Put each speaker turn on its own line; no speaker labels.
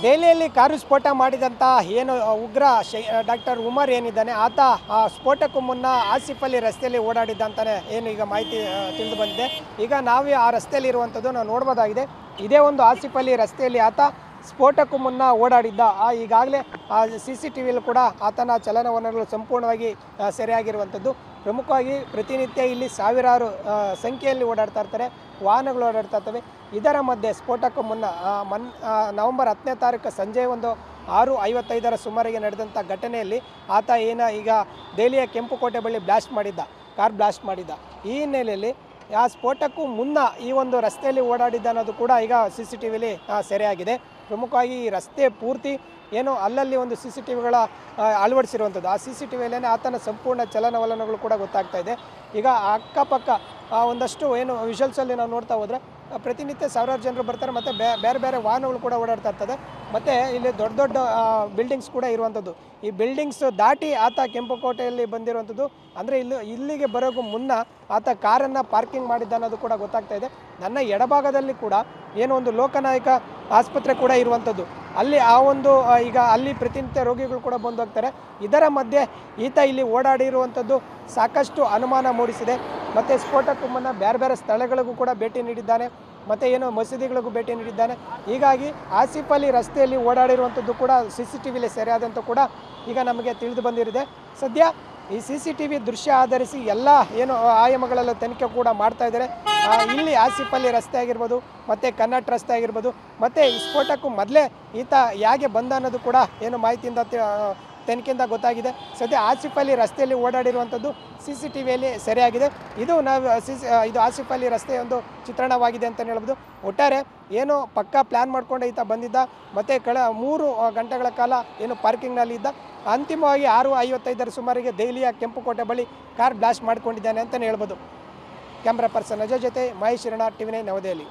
ದೆಹಲಿಯಲ್ಲಿ ಕಾರು ಸ್ಫೋಟ ಮಾಡಿದಂಥ ಏನು ಉಗ್ರ ಡಾಕ್ಟರ್ ಉಮರ್ ಏನಿದ್ದಾನೆ ಆತ ಸ್ಫೋಟಕ್ಕೂ ಮುನ್ನ ಆಸಿಫ್ ಅಲಿ ರಸ್ತೆಯಲ್ಲಿ ಓಡಾಡಿದ್ದ ಅಂತಾನೆ ಏನು ಈಗ ಮಾಹಿತಿ ತಿಳಿದು ಬಂದಿದೆ. ಈಗ ನಾವು ಆ ರಸ್ತೆಯಲ್ಲಿ ಇರುವಂಥದ್ದು ನಾವು ನೋಡ್ಬೋದಾಗಿದೆ. ಇದೇ ಒಂದು ಆಸಿಫ್ ಅಲಿ ರಸ್ತೆಯಲ್ಲಿ ಆತ ಸ್ಫೋಟಕ್ಕೂ ಮುನ್ನ ಓಡಾಡಿದ್ದ. ಈಗಾಗಲೇ CCTVಯಲ್ಲಿ ಕೂಡ ಆತನ ಚಲನವಲನಗಳು ಸಂಪೂರ್ಣವಾಗಿ ಸೆರೆಯಾಗಿರುವಂಥದ್ದು. ಪ್ರಮುಖವಾಗಿ ಪ್ರತಿನಿತ್ಯ ಇಲ್ಲಿ ಸಾವಿರಾರು ಸಂಖ್ಯೆಯಲ್ಲಿ ಓಡಾಡ್ತಾ ಇರ್ತಾರೆ, ವಾಹನಗಳು ಓಡಾಡ್ತಾ ಇರ್ತವೆ. ಇದರ ಮಧ್ಯೆ ಸ್ಫೋಟಕ್ಕೂ ಮುನ್ನ ನವೆಂಬರ್ 10ನೇ ತಾರೀಕು ಸಂಜೆ ಒಂದು 6:55ರ ಸುಮಾರಿಗೆ ನಡೆದಂಥ ಘಟನೆಯಲ್ಲಿ ಆತ ಈಗ ದೆಹಲಿಯ ಕೆಂಪುಕೋಟೆ ಬಳಿ ಕಾರ್ ಬ್ಲಾಸ್ಟ್ ಮಾಡಿದ್ದ. ಈ ಹಿನ್ನೆಲೆಯಲ್ಲಿ ಆ ಸ್ಫೋಟಕ್ಕೂ ಮುನ್ನ ಈ ಒಂದು ರಸ್ತೆಯಲ್ಲಿ ಓಡಾಡಿದ್ದ ಅನ್ನೋದು ಕೂಡ ಈಗ CCTVಯಲ್ಲಿ ಸೆರೆಯಾಗಿದೆ. ಪ್ರಮುಖವಾಗಿ ಈ ರಸ್ತೆ ಪೂರ್ತಿ ಏನು ಅಲ್ಲಲ್ಲಿ ಒಂದು CCTVಗಳ ಅಳವಡಿಸಿರುವಂಥದ್ದು. ಆ CCTVಯಲ್ಲೇ ಆತನ ಸಂಪೂರ್ಣ ಚಲನವಲನಗಳು ಕೂಡ ಗೊತ್ತಾಗ್ತಾ ಇದೆ. ಈಗ ಅಕ್ಕಪಕ್ಕ ಒಂದಷ್ಟು ಏನು ವಿಷುವಲ್ಸಲ್ಲಿ ನಾವು ನೋಡ್ತಾ ಹೋದರೆ ಪ್ರತಿನಿತ್ಯ ಸಾವಿರಾರು ಜನರು ಬರ್ತಾರೆ, ಮತ್ತು ಬೇರೆ ಬೇರೆ ವಾಹನಗಳು ಕೂಡ ಓಡಾಡ್ತಾ ಇರ್ತದೆ. ಮತ್ತು ಇಲ್ಲಿ ದೊಡ್ಡ ದೊಡ್ಡ ಬಿಲ್ಡಿಂಗ್ಸ್ ಕೂಡ ಇರುವಂಥದ್ದು. ಈ ಬಿಲ್ಡಿಂಗ್ಸ್ ದಾಟಿ ಆತ ಕೆಂಪುಕೋಟೆಯಲ್ಲಿ ಬಂದಿರುವಂಥದ್ದು. ಅಂದರೆ ಇಲ್ಲಿಗೆ ಬರೋಕ್ಕೂ ಮುನ್ನ ಆತ ಕಾರನ್ನು ಪಾರ್ಕಿಂಗ್ ಮಾಡಿದ್ದ ಅನ್ನೋದು ಕೂಡ ಗೊತ್ತಾಗ್ತಾ ಇದೆ. ನನ್ನ ಎಡಭಾಗದಲ್ಲಿ ಕೂಡ ಏನೋ ಒಂದು ಲೋಕನಾಯಕ ಆಸ್ಪತ್ರೆ ಕೂಡ ಇರುವಂಥದ್ದು. ಅಲ್ಲಿ ಈಗ ಅಲ್ಲಿ ಪ್ರತಿನಿತ್ಯ ರೋಗಿಗಳು ಕೂಡ ಬಂದು ಹೋಗ್ತಾರೆ. ಇದರ ಮಧ್ಯೆ ಈತ ಇಲ್ಲಿ ಓಡಾಡಿರುವಂಥದ್ದು ಸಾಕಷ್ಟು ಅನುಮಾನ ಮೂಡಿಸಿದೆ. ಮತ್ತು ಸ್ಫೋಟಕ್ಕೂ ಮುನ್ನ ಬೇರೆ ಬೇರೆ ಸ್ಥಳಗಳಿಗೂ ಕೂಡ ಭೇಟಿ ನೀಡಿದ್ದಾನೆ, ಮತ್ತು ಏನೋ ಮಸೀದಿಗಳಿಗೂ ಭೇಟಿ ನೀಡಿದ್ದಾನೆ. ಹೀಗಾಗಿ ಆಸಿಫ್ ಅಲಿ ರಸ್ತೆಯಲ್ಲಿ ಓಡಾಡಿರುವಂಥದ್ದು ಕೂಡ CCTVಯಲ್ಲಿ ಸೆರೆಯಾದಂಥ ಕೂಡ ಈಗ ನಮಗೆ ತಿಳಿದು ಬಂದಿರಿದೆ. ಸದ್ಯ ಈ CCTV ದೃಶ್ಯ ಆಧರಿಸಿ ಎಲ್ಲ ಏನು ಆಯಾಮಗಳೆಲ್ಲ ತನಿಖೆ ಕೂಡ ಮಾಡ್ತಾ ಇದ್ದಾರೆ. ಇಲ್ಲಿ ಆಸಿಫ್ ಅಲಿ ರಸ್ತೆ ಆಗಿರ್ಬೋದು, ಮತ್ತು ಕನ್ನಟ್ ರಸ್ತೆ ಆಗಿರ್ಬೋದು, ಮತ್ತು ಈ ಸ್ಫೋಟಕ್ಕೂ ಮೊದಲೇ ಈತ ಹೇಗೆ ಬಂದ ಅನ್ನೋದು ಕೂಡ ಏನು ಮಾಹಿತಿಯಿಂದ ತನಿಖೆಯಿಂದ ಗೊತ್ತಾಗಿದೆ. ಸದ್ಯ ಆಸಿಫ್ ಅಲಿ ರಸ್ತೆಯಲ್ಲಿ ಓಡಾಡಿರುವಂಥದ್ದು CCTVಯಲ್ಲಿ ಸೆರೆಯಾಗಿದೆ. ಇದು ಆಸಿಫ್ ಅಲಿ ರಸ್ತೆಯ ಒಂದು ಚಿತ್ರಣವಾಗಿದೆ ಅಂತಲೇ ಹೇಳ್ಬೋದು. ಒಟ್ಟಾರೆ ಏನು ಪಕ್ಕಾ ಪ್ಲ್ಯಾನ್ ಮಾಡ್ಕೊಂಡು ಈತ ಬಂದಿದ್ದ, ಮತ್ತು 3 ಗಂಟೆಗಳ ಕಾಲ ಏನು ಪಾರ್ಕಿಂಗ್ನಲ್ಲಿ ಇದ್ದ. ಅಂತಿಮವಾಗಿ 6:55ರ ಸುಮಾರಿಗೆ ದೆಹಲಿಯ ಕೆಂಪುಕೋಟೆ ಬಳಿ ಕಾರ್ ಬ್ಲಾಸ್ಟ್ ಮಾಡಿಕೊಂಡಿದ್ದಾನೆ ಅಂತಲೇ ಹೇಳ್ಬೋದು. ಕ್ಯಾಮ್ರಾ ಪರ್ಸನ್ ಅಜಯ್ ಜೊತೆ ಮಹೇಶ್ ಶರಣ, TV9 ನವದೆಹಲಿ.